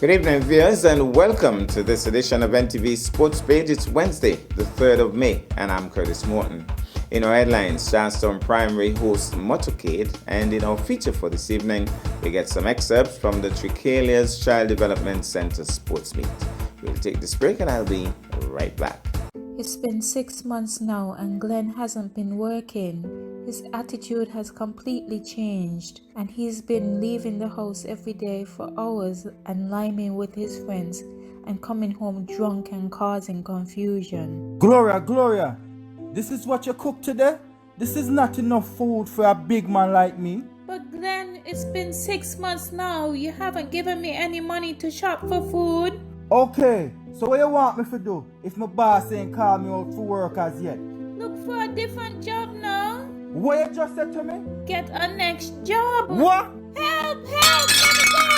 Good evening, viewers, and welcome to this edition of NTV Sports Page. It's Wednesday, the 3rd of May, and I'm Curtis Morton. In our headlines, Charlestown Primary hosts Motorcade, and in our feature for this evening, we get some excerpts from the Tricalia's Child Development Center Sports Meet. We'll take this break, and I'll be right back. It's been 6 months now, and Glenn hasn't been working. His attitude has completely changed, and he's been leaving the house every day for hours and liming with his friends and coming home drunk and causing confusion. Gloria, this is what you cook today? This is not enough food for a big man like me. But Glenn, it's been 6 months now. You haven't given me any money to shop for food. Okay, so what you want me to do if my boss ain't called me out for work as yet? Look for a different job now. What you just said to me? Get a next job. What? Help!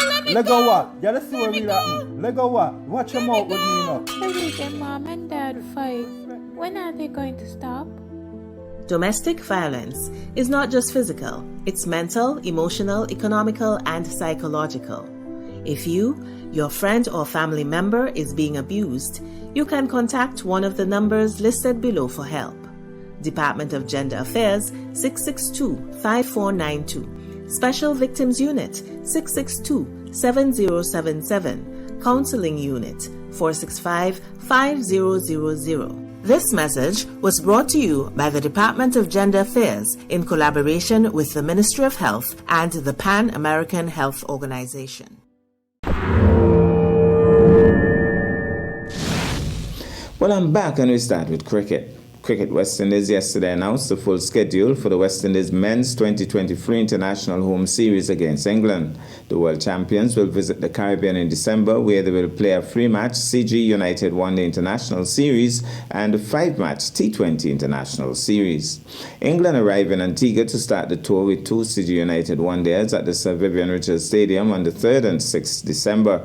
Let me Let go! go what? Yeah, let's see what real happening. Let go what? Watch your mouth with me now. Every weekend, Mom and Dad fight. When are they going to stop? Domestic violence is not just physical, it's mental, emotional, economical, and psychological. If you, your friend or family member is being abused, you can contact one of the numbers listed below for help. Department of Gender Affairs 662-5492. Special Victims Unit 662-7077. Counseling Unit 465-5000. This message was brought to you by the Department of Gender Affairs in collaboration with the Ministry of Health and the Pan American Health Organization. Well, I'm back, and we start with cricket. Cricket West Indies yesterday announced the full schedule for the West Indies Men's 2023 International Home Series against England. The world champions will visit the Caribbean in December, where they will play a 3-match CG United One Day International Series and a 5-match T20 International Series. England arrive in Antigua to start the tour with 2 CG United One Days at the Sir Vivian Richards Stadium on the 3rd and 6th December.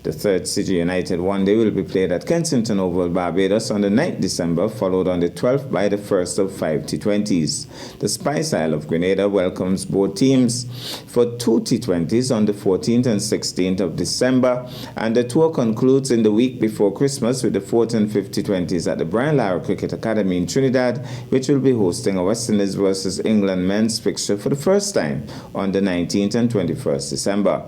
The 3rd CG United One Day will be played at Kensington Oval, Barbados on the 9th December, followed on the 12th by the first of 5 T20s. The Spice Isle of Grenada welcomes both teams for 2 T20s on the 14th and 16th of December, and the tour concludes in the week before Christmas with the 4th and 5th T20s at the Brian Lara Cricket Academy in Trinidad, which will be hosting a West Indies versus England men's fixture for the first time on the 19th and 21st December.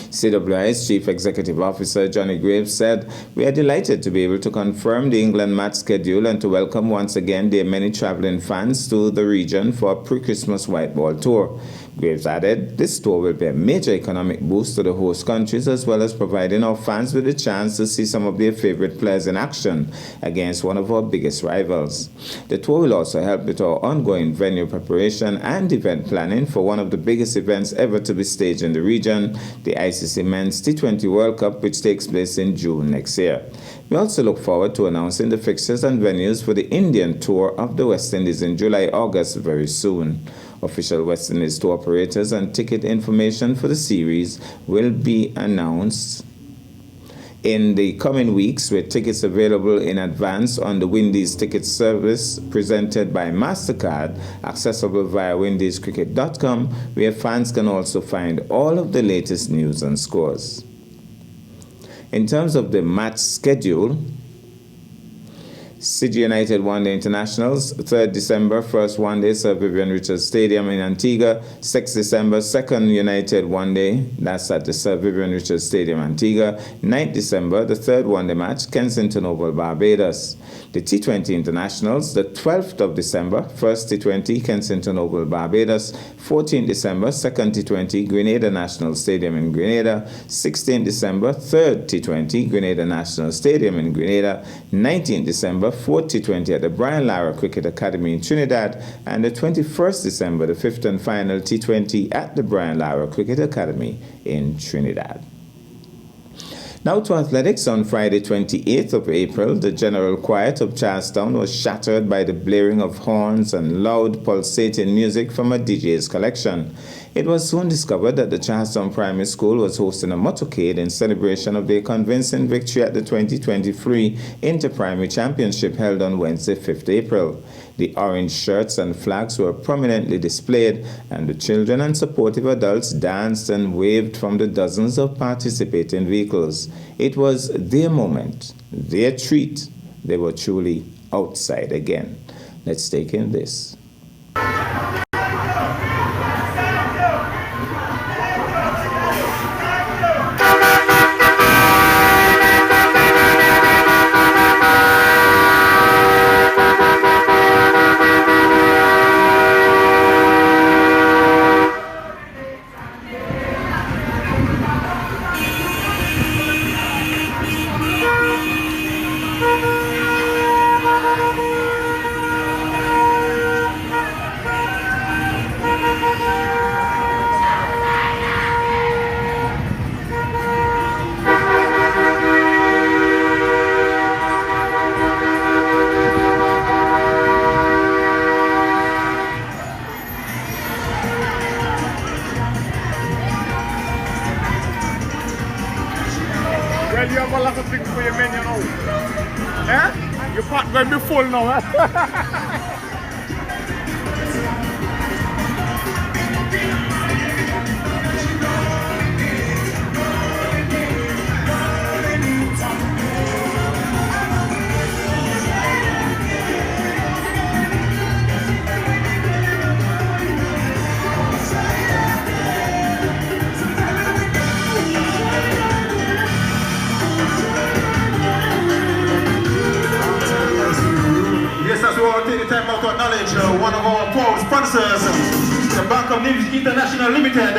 CWI's Chief Executive Officer Johnny Graves said, "We are delighted to be able to confirm the England match schedule and to welcome once again their many travelling fans to the region for a pre-Christmas white ball tour." Graves added, "This tour will be a major economic boost to the host countries, as well as providing our fans with a chance to see some of their favorite players in action against one of our biggest rivals. The tour will also help with our ongoing venue preparation and event planning for one of the biggest events ever to be staged in the region, the ICC Men's T20 World Cup, which takes place in June next year. We also look forward to announcing the fixtures and venues for the Indian tour of the West Indies in July-August very soon. Official West Indies tour operators and ticket information for the series will be announced in the coming weeks, with tickets available in advance on the Windies ticket service presented by MasterCard, accessible via windiescricket.com, where fans can also find all of the latest news and scores. In terms of the match schedule, CG United One Day Internationals, 3rd December, first one day, Sir Vivian Richards Stadium in Antigua. 6th December, second United One Day, that's at the Sir Vivian Richards Stadium, Antigua. 9th December, the third one day match, Kensington Oval, Barbados. The T20 Internationals, the 12th of December, first T20, Kensington Oval, Barbados. 14th December, second T20, Grenada National Stadium in Grenada. 16th December, third T20, Grenada National Stadium in Grenada. 19th December, 4th T20 at the Brian Lara Cricket Academy in Trinidad, and the 21st December, the 5th and final T20 at the Brian Lara Cricket Academy in Trinidad. Now to athletics. On Friday, 28th of April, the general quiet of Charlestown was shattered by the blaring of horns and loud pulsating music from a DJ's collection. It was soon discovered that the Charlestown Primary School was hosting a motorcade in celebration of their convincing victory at the 2023 Inter-Primary Championship held on Wednesday, 5th April. The orange shirts and flags were prominently displayed, and the children and supportive adults danced and waved from the dozens of participating vehicles. It was their moment, their treat. They were truly outside again. Let's take in this. Well, you have a lot of things for your menu now. Eh? Your pot going to be full now. Eh? Yes, we want to take the time out to acknowledge one of our proud sponsors, the Bank of Nevis International Limited.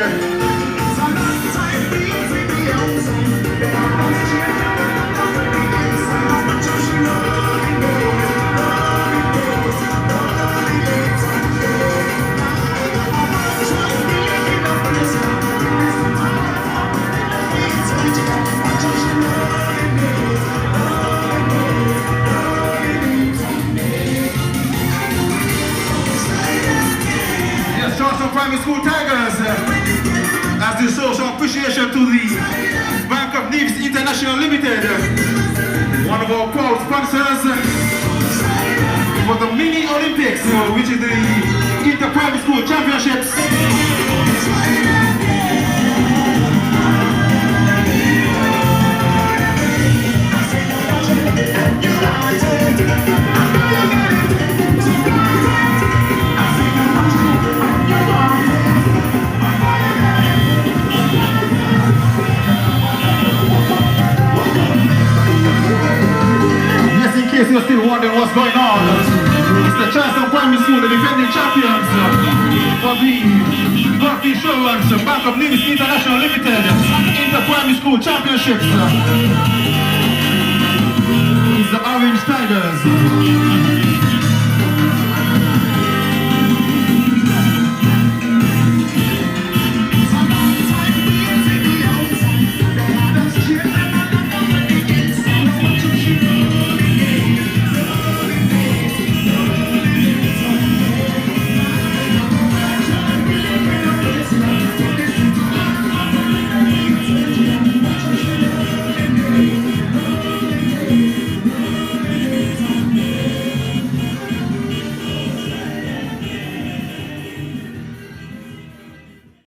Charlestown Primary School Tigers as the social appreciation to the Bank of Nevis International Limited, one of our proud sponsors for the Mini Olympics, which is the Inter-Primary School Championships. In case you're still wondering what's going on, it's the Charlestown Primary School, the defending champions for the Golf Insurance Bank of Nevis International Limited Inter-Primary School Championships. It's the Orange Tigers.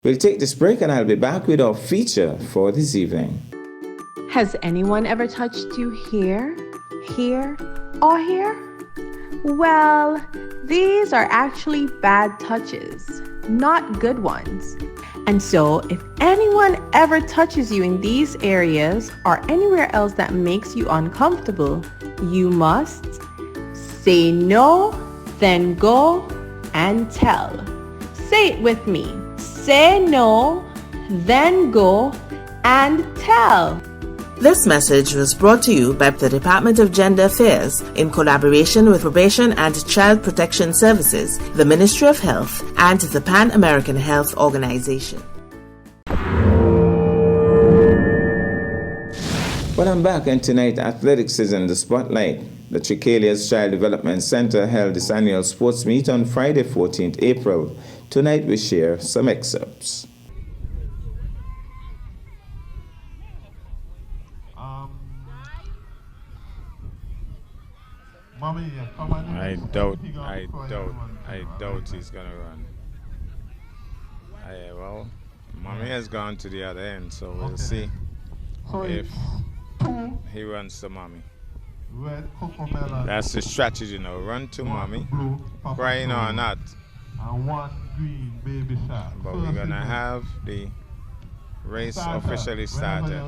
We'll take this break and I'll be back with our feature for this evening. Has anyone ever touched you here, or here? Well, these are actually bad touches, not good ones. And so, if anyone ever touches you in these areas or anywhere else that makes you uncomfortable, you must say no, then go and tell. Say it with me. Say no, then go and tell. This message was brought to you by the Department of Gender Affairs in collaboration with Probation and Child Protection Services, the Ministry of Health, and the Pan American Health Organization. Well, I'm back, and tonight athletics is in the spotlight. The Tricalia's Child Development Center held its annual sports meet on Friday, 14th April. Tonight we share some excerpts. I doubt he's gonna run. Well, Mommy has gone to the other end, so we'll see if he runs to Mommy. That's the strategy now. Run to Mommy, crying or not. And one green baby shark. But we're gonna have the race officially started.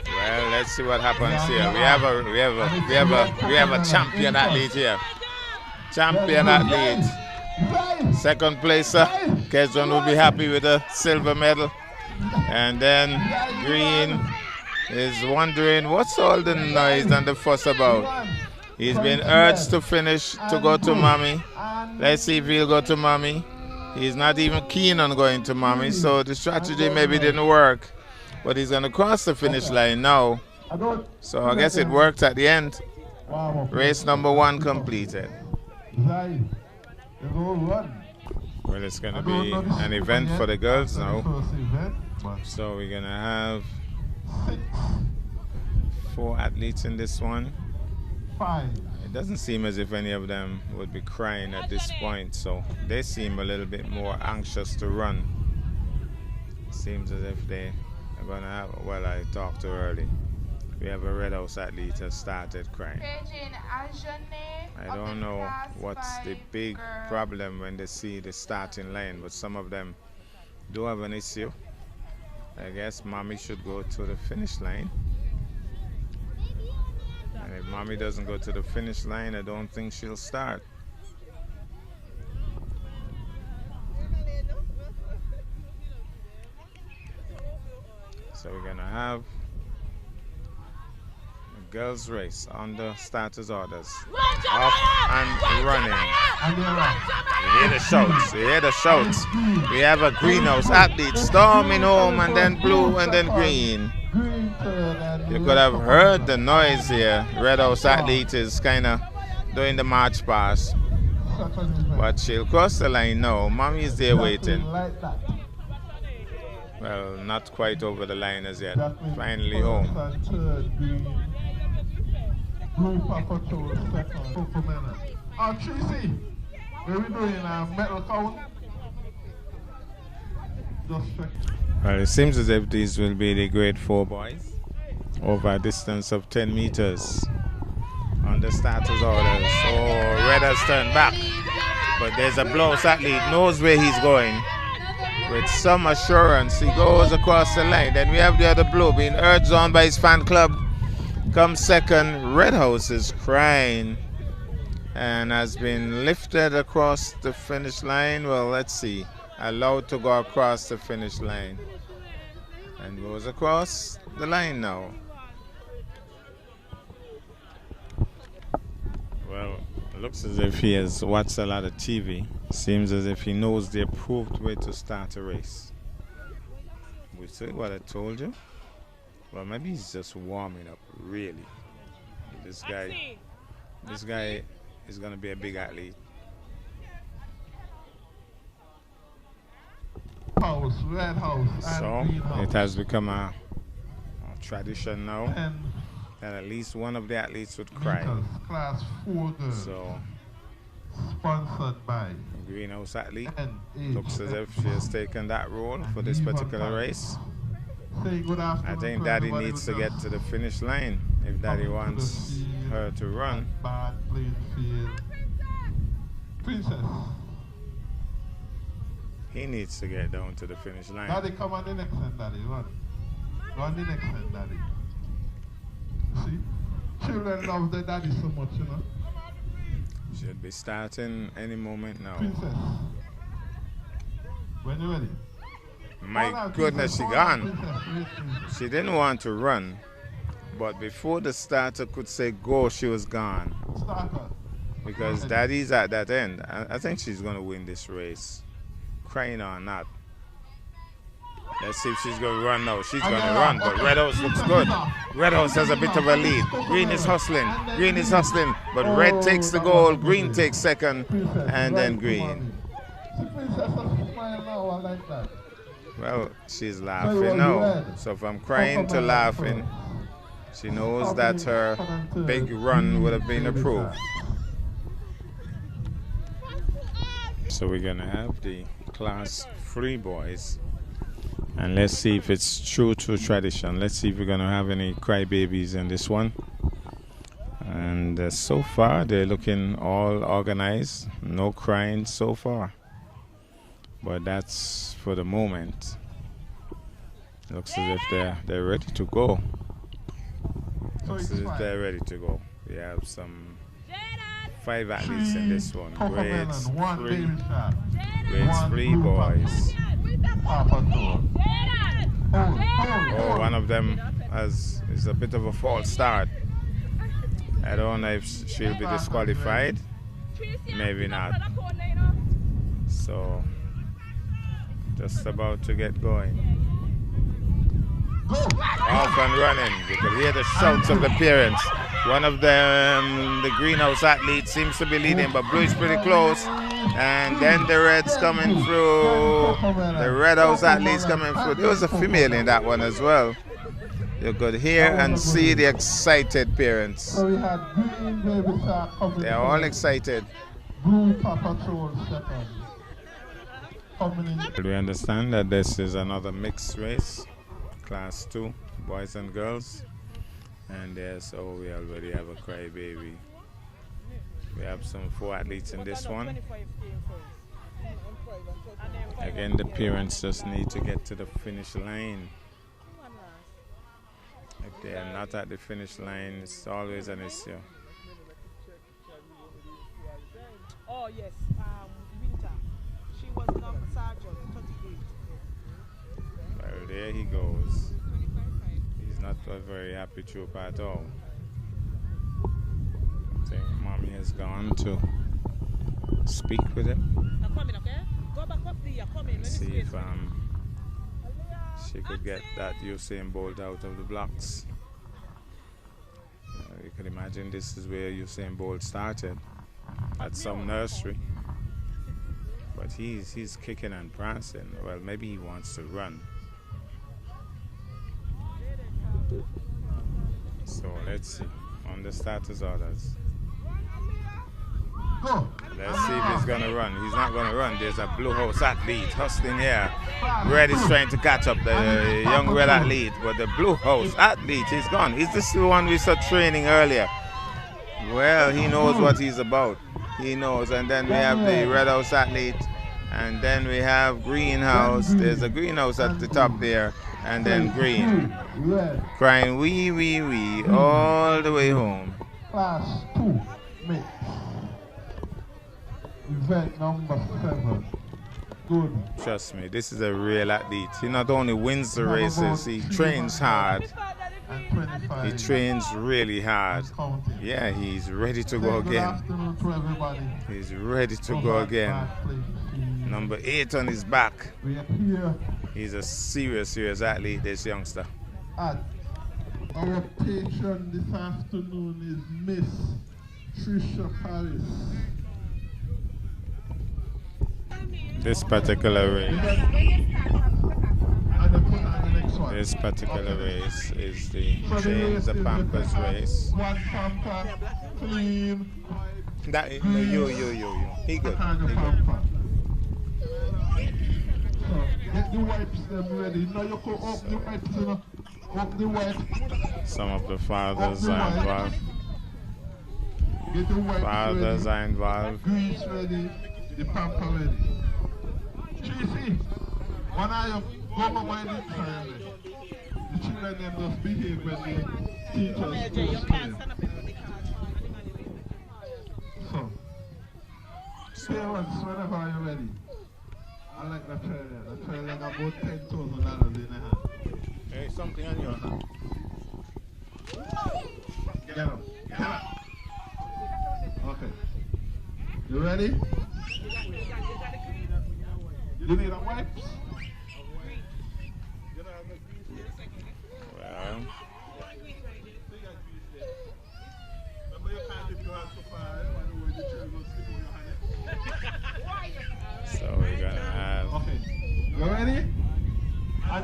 Well, let's see what happens here. We have a champion athlete here. Champion athlete. Second placer. Kezron will be happy with a silver medal. And then Green is wondering what's all the noise and the fuss about. He's been urged to finish to go to Mommy. Let's see if he'll go to Mommy. He's not even keen on going to Mommy, so the strategy maybe didn't work. But he's going to cross the finish line now. So I guess it worked at the end. Race number 1 completed. Well, it's going to be an event for the girls now. So we're going to have 4 athletes in this one. It doesn't seem as if any of them would be crying at this point, so they seem a little bit more anxious to run. Seems as if they are going to have, well, I talked too early. We have a Red House athlete that started crying. I don't know what's the big problem when they see the starting line, but some of them do have an issue. I guess Mommy should go to the finish line. And if Mommy doesn't go to the finish line, I don't think she'll start. So we're gonna have a girls' race on the starters' orders. Off and running. You hear the shouts, you hear the shouts. We have a greenhouse athlete storming home, and then blue, and then green. You could have heard the noise here. Red House athlete is kind of doing the march pass. But she'll cross the line now. Mommy is there waiting. Well, not quite over the line as yet. Finally home. Tracy, what are we doing? Metal count? Well, it seems as if these will be the grade 4 boys over a distance of 10 meters on the starters orders. Oh, Red has turned back, but there's a Blouse athlete, knows where he's going. With some assurance, he goes across the line. Then we have the other blue being urged on by his fan club. Comes second. Red House is crying and has been lifted across the finish line. Well, let's see. Allowed to go across the finish line. And goes across the line now. Well, it looks as if he has watched a lot of TV. Seems as if he knows the approved way to start a race. We see what I told you? Well, maybe he's just warming up, really. This guy is going to be a big athlete. Red House, so it has become a tradition now that at least one of the athletes would cry. Class 4 girls. So sponsored by Greenhouse athlete. Looks as if she has taken that role for this particular race. I think Daddy needs to get to the finish line if Daddy wants her to run. Princess. He needs to get down to the finish line. Daddy, come on the next end, Daddy. Run. Run the next end, Daddy. See? Children love their daddy so much, you know. Should be starting any moment now. Princess. When you ready? My goodness, she gone. She didn't want to run, but before the starter could say go, she was gone. Because Daddy's at that end. I think she's going to win this race. Crying or not. Let's see if she's going to run now. She's going to run, but Red House looks good. Red House has a bit of a lead. Green is hustling. Green is hustling, but Red takes the goal. Green takes second, and then Green. Well, she's laughing now. So from crying to laughing, she knows that her big run would have been approved. So we're going to have the Class 3 boys. And let's see if it's true to tradition. Let's see if we're going to have any crybabies in this one. And so far, they're looking all organized. No crying so far. But that's for the moment. Looks as if they're ready to go. Looks as if they're ready to go. We have some 5 athletes in this one. Grades 3 boys. Oh, one of them is a bit of a false start. I don't know if she'll be disqualified. Maybe not. So, just about to get going. Off and running. You can hear the shouts of the parents. One of them, the greenhouse athlete, seems to be leading, but Blue is pretty close. And then the Reds coming through. The Red House athletes coming through. There was a female in that one as well. You could hear and see the excited parents. They're all excited. We understand that this is another mixed race, Class 2, boys and girls. And so we already have a crybaby. We have some 4 athletes in this one. Again, the parents just need to get to the finish line. If they are not at the finish line, it's always an issue. Oh yes, Winter. She was number sergeant, 38. Well, there he goes. He's not a very happy trooper at all. I think Mommy has gone to speak with him. Come in, okay? Go back up there, come in. And see if she could get that Usain Bolt out of the blocks. You can imagine this is where Usain Bolt started, at some nursery. But he's kicking and prancing. Well, maybe he wants to run. So let's see on the starters orders. Let's see if he's going to run. He's not going to run. There's a Blue House athlete hustling here. Red is trying to catch up the young Red athlete, but the Blue House athlete is gone. Is this the one we saw training earlier? Well, he knows what he's about. He knows. And then we have the Red House athlete. And then we have Greenhouse. There's a Greenhouse at the top there. And then Green. Crying wee, wee, wee all the way home. Class 2 mix. Event number 7. Good. Trust me, this is a real athlete. He not only wins the races, he trains hard. He trains really hard. Yeah, he's ready to go again. He's ready to go again. Number 8 on his back. He's a serious athlete, this youngster. Our patron this afternoon is Miss Trisha Paris. This particular race. This particular race is the Change the Pampers race. One pamper, clean. That is, no, you. He good. So, get the wipes them ready. Now you can open the wipes, you know. Open the wipes. Some of the fathers are involved. Get the wipes Fathers ready. are involved. Grease ready. The pamper ready. Tracy, one eye of go mind inside. The children them just behave when the teachers do scream. So, parents, whenever you're ready. I like the trailer. The trailer got about $10,000 in the hand. Hey, something on your hand. Get up. Get up. Okay. You ready? You need a wipes?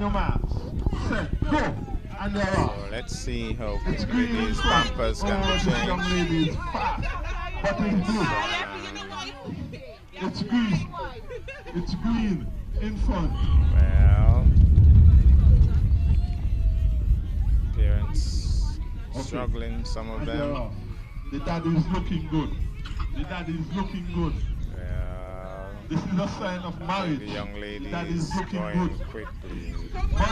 your marks, set, go. And they're So off. let's see how It's quickly green in these front. Pampers can Oh, be this young changed. lady is fast. But it's blue. It's green. It's green in front. Well, parents struggling, some of And they're them. off. The daddy is looking good. The daddy is looking good. Well, This is a sign of marriage. the young lady That is is looking going good. quickly.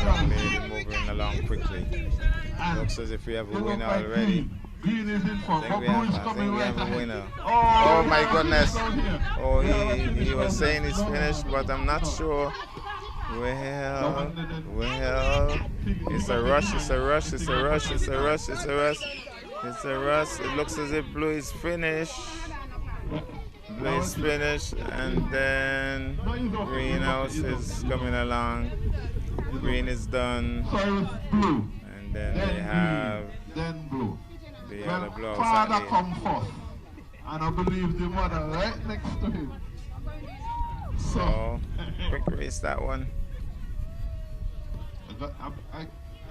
Young lady moving along quickly. And Looks as if we have they a look winner like already. Green is in front. I But think blue is we coming right have a ahead. winner. Oh, Oh my goodness. down here. Oh, Yeah, he was saying he's no, no, finished, no, but I'm not no. sure. Well, it's a rush, it's a rush, it's a rush, it's a rush, it's a rush. It's a rush. It looks as if blue is finished. Blue is finished, and then greenhouse is coming along. Green is done, So it's blue. and then Then they have green. Then blue. the Well, other blue father outside. come first. And I believe the mother right next to him. So, quick race that one.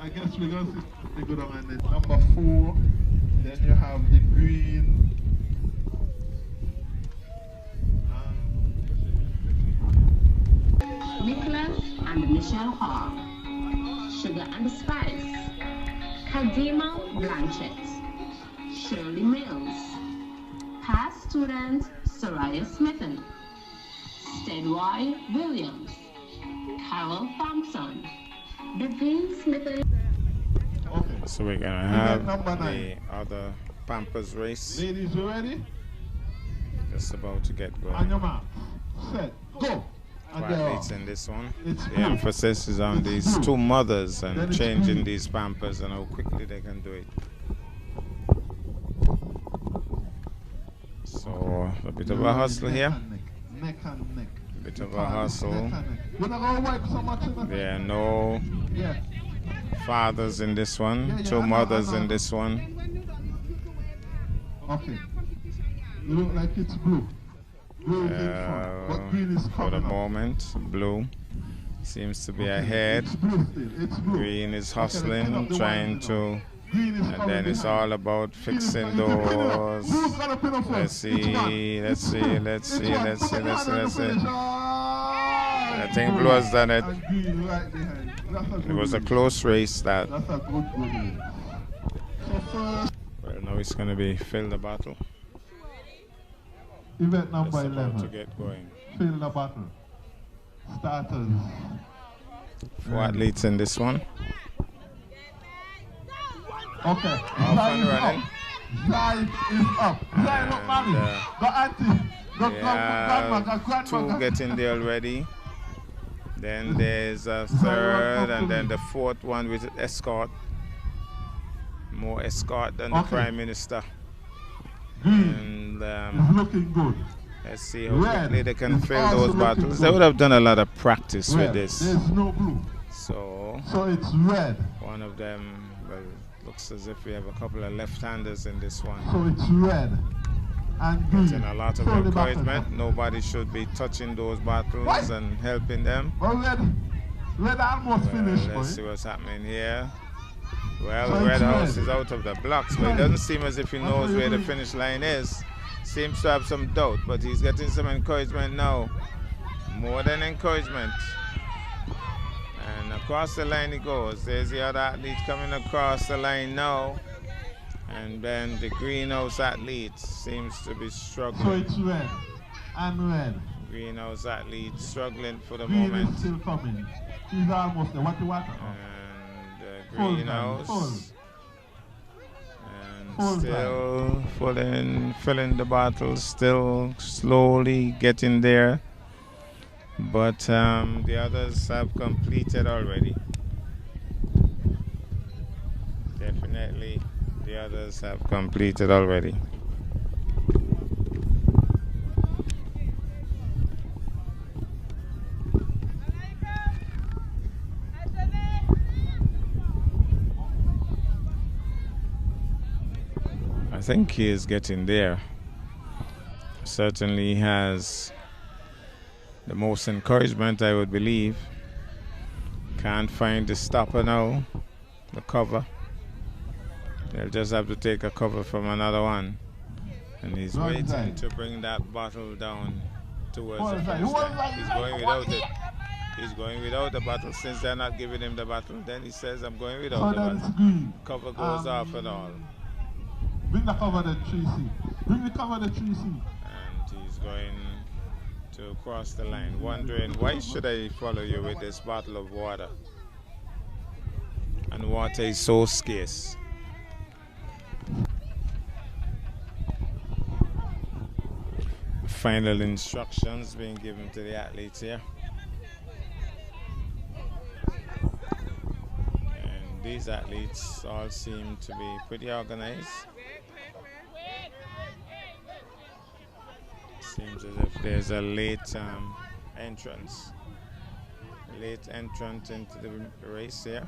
I guess we're going to see the good one. And number 4. Then you have the green. Nicholas and Michelle Hall, Sugar and Spice, Kadima Blanchett, Shirley Mills, past student Soraya Smithen, Stedway Williams, Carol Thompson, Devin Smithen. Okay. So we're gonna We have got number the 9. other Pampers race Ladies, you ready? just about to get On going. your mark. Set. Go. And they're Athletes off. in this one. It's The blue. emphasis is on It's these blue. two mothers Then and it's changing blue. these Pampers and how quickly they can do it. So a bit of a hustle here. Neck and neck. A bit of a Neck hustle. and neck. You're not going to wipe so much in There are no Yeah. fathers in this one, Yeah, two I know, mothers I know. in this one. Okay. You look like it's blue. Blue is in front. But green is For the coming up. moment, blue seems to be ahead. It's blue still. It's blue. Green is Okay, let's clean hustling, up the trying ones now. to, Green is and coming then it's behind. all about Green is fixing coming. You can pin it up. doors. Who's gonna pin up first? Let's see, let's see, let's see, let's see, let's see. I think blue has done it. And green right behind. That's a It good was a race. close race that. That's a good race. So first, Well, now it's going to be fill the battle. event number Just about to 11. get going. Fill the battle. Starters. 4 athletes in this one. Okay. Off and Zai is running. up. Zai is up. Zai look money. Go auntie. Go We grandma. Go have grandma. 2 getting there already. Then there's a third, and then the 4th one with escort. More escort than the Okay. Prime Minister. Green And is looking good. let's see how Red quickly they can is fill also those looking battles. They good. would have done a lot of practice with Red. this. There's no blue. So So it's red. one of them, well, looks as if we have a couple of left-handers in this one. So it's red. And green. Getting a lot of Fill the battle. encouragement. Nobody should be touching those battles What? and helping them. Well, red almost Well, finished, let's boy. see what's happening here. Well, So it's Red House red. is out of the blocks, but it doesn't seem as if he knows where the finish line is. Seems to have some doubt, but he's getting some encouragement now. More than encouragement. And across the line he goes. There's the other athlete coming across the line now. And then the greenhouse athlete seems to be So struggling. it's red. And red. Greenhouse athlete struggling for the Green moment. is still coming. He's almost there. What you want? And Full time, greenhouse. full. And Full still filling the battle, still slowly getting there. But the others have completed already. Definitely the others have completed already. I think he is getting there. Certainly has the most encouragement, I would believe. Can't find the stopper now, the cover. They'll just have to take a cover from another one. And he's waiting to bring that bottle down towards the finish line. He's going without it. He's going without the bottle. Since they're not giving him the bottle, then he says, I'm going without the bottle. Cover goes off and all. Bring the cover to 3C. Bring the cover to 3C. And he's going to cross the line, wondering, why should I follow you with this bottle of water? And water is so scarce. Final instructions being given to the athletes here. And these athletes all seem to be pretty organized. Seems as if there's a late entrance into the race here.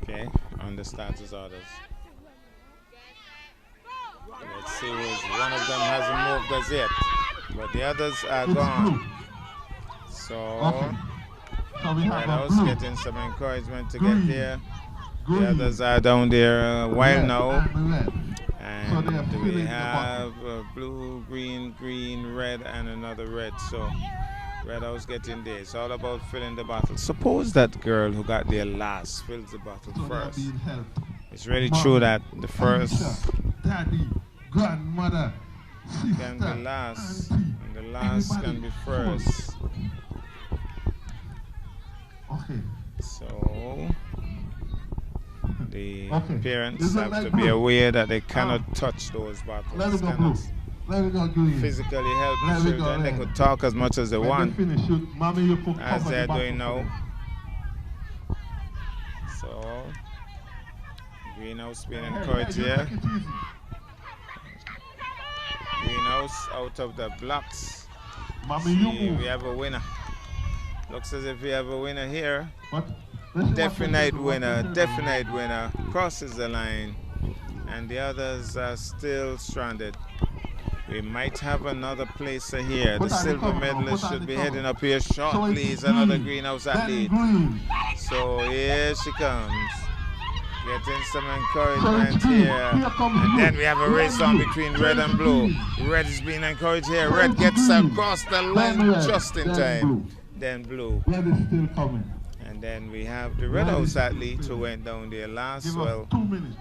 Okay, on the starters orders. Let's see who's one of them hasn't moved as yet, but the others are gone. So Red House getting some encouragement to get there. The others are down there a while now. And we have blue, green, red, and another red. So Red House getting there. It's all about filling the bottle. Suppose that girl who got there last fills the bottle first. It's really true that the first Grandmother, can be last, and the last can be first. Okay. So the parents have to be aware that they cannot touch those bottles. Cannot physically help the children. They could talk as much as they want, as they're doing now. So Greenhouse being encouraged here. Greenhouse out of the blocks. See, we have a winner. Looks as if we have a winner here. Definite winner. Crosses the line. And the others are still stranded. We might have another placer here. The silver medalist should be heading up here shortly. Is another Greenhouse athlete. So here she comes. Getting some encouragement here. And then we have a race on between red and blue. Red is being encouraged here. Red gets across the line just in time. Then blue. Red is still coming. And then we have the Red House athlete who went down there last. Well, 2 minutes.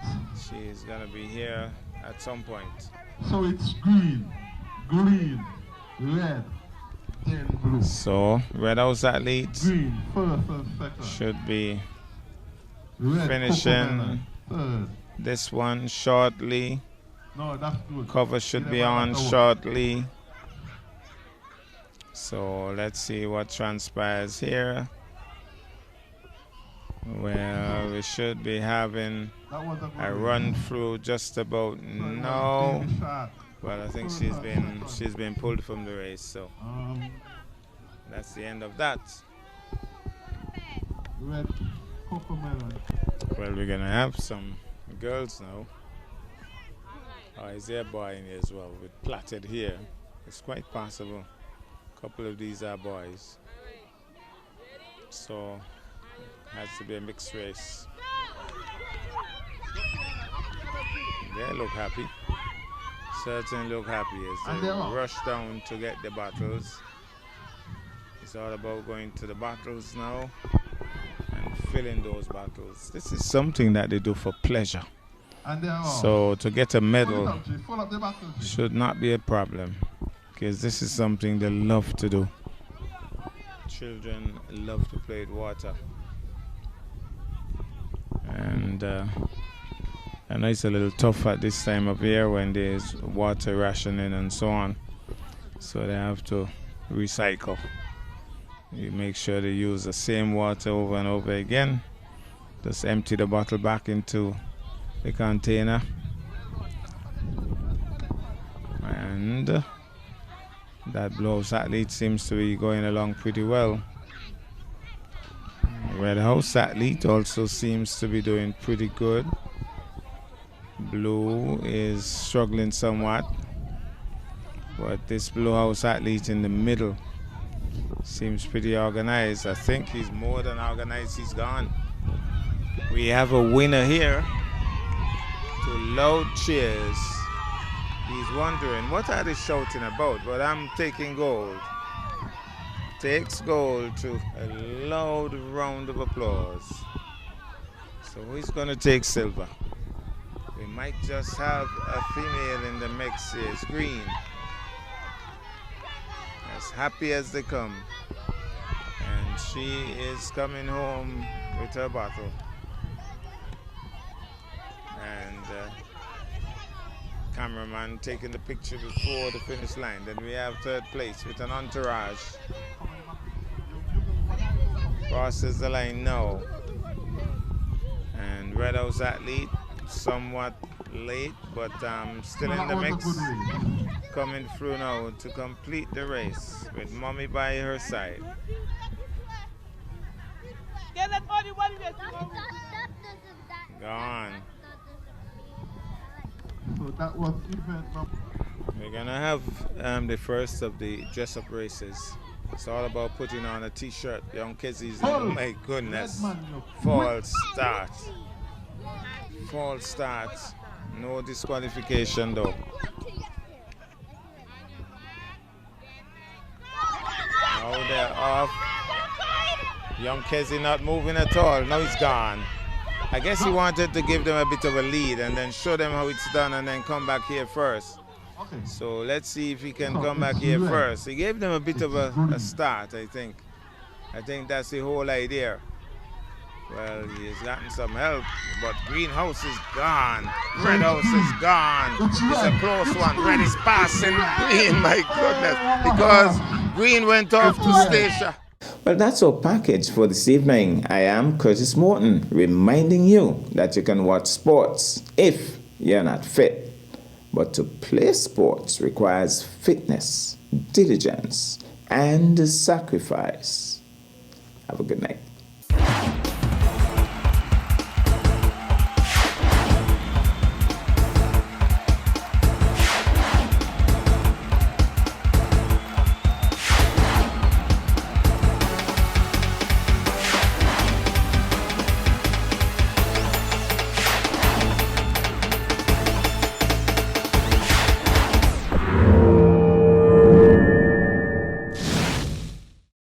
she's going to be here at some point. So it's green, red, then blue. So Red House athletes Green, first and second. should be Red, finishing third. this one shortly. No, that's good. Cover should be on shortly. So let's see what transpires here. Well, we should be having a run through just about now. But I think she's been pulled from the race, so that's the end of that. Red cocomelon. Well, we're gonna have some girls now. Oh, is there a boy in here as well with plaited hair? It's quite possible. A couple of these are boys. So has to be a mixed race. They look happy. Certainly look happy as they rush down to get the bottles. It's all about going to the bottles now and filling those bottles. This is something that they do for pleasure. So to get a medal should not be a problem, because this is something they love to do. Children love to play with water. And I know it's a little tough at this time of year when there's water rationing and so on. So they have to recycle. You make sure they use the same water over and over again. Just empty the bottle back into the container. And that Blue House athlete seems to be going along pretty well. Red House Athlete also seems to be doing pretty good. Blue is struggling somewhat, but this Blue House Athlete in the middle seems pretty organized. I think he's more than organized, he's gone. We have a winner here. To loud cheers. He's wondering, what are they shouting about? But I'm taking gold. Takes gold to a loud round of applause. So who's going to take silver? We might just have a female in the mix here. It's Green. As happy as they come. And she is coming home with her bottle. And cameraman taking the picture before the finish line. Then we have third place with an entourage. Crosses the line now. And Red House Athlete somewhat late, but still in the mix. Coming through now to complete the race with Mommy by her side. Gone. So that was event We're gonna have the first of the dress-up races. It's all about putting on a t-shirt. Young Kezzies, oh my goodness. False start. False start. No disqualification though. Now they're off. Young Kezzy not moving at all. Now he's gone. I guess he wanted to give them a bit of a lead and then show them how it's done and then come back here first. So let's see if he can come back here first. He gave them a bit of a start, I think. I think that's the whole idea. Well, he's gotten some help, but Greenhouse is gone. Red House is gone. It's a close one. Red is passing Green, my goodness, because Green went off to station. Well, that's our package for this evening. I am Curtis Morton, reminding you that you can watch sports if you're not fit. But to play sports requires fitness, diligence, and sacrifice. Have a good night.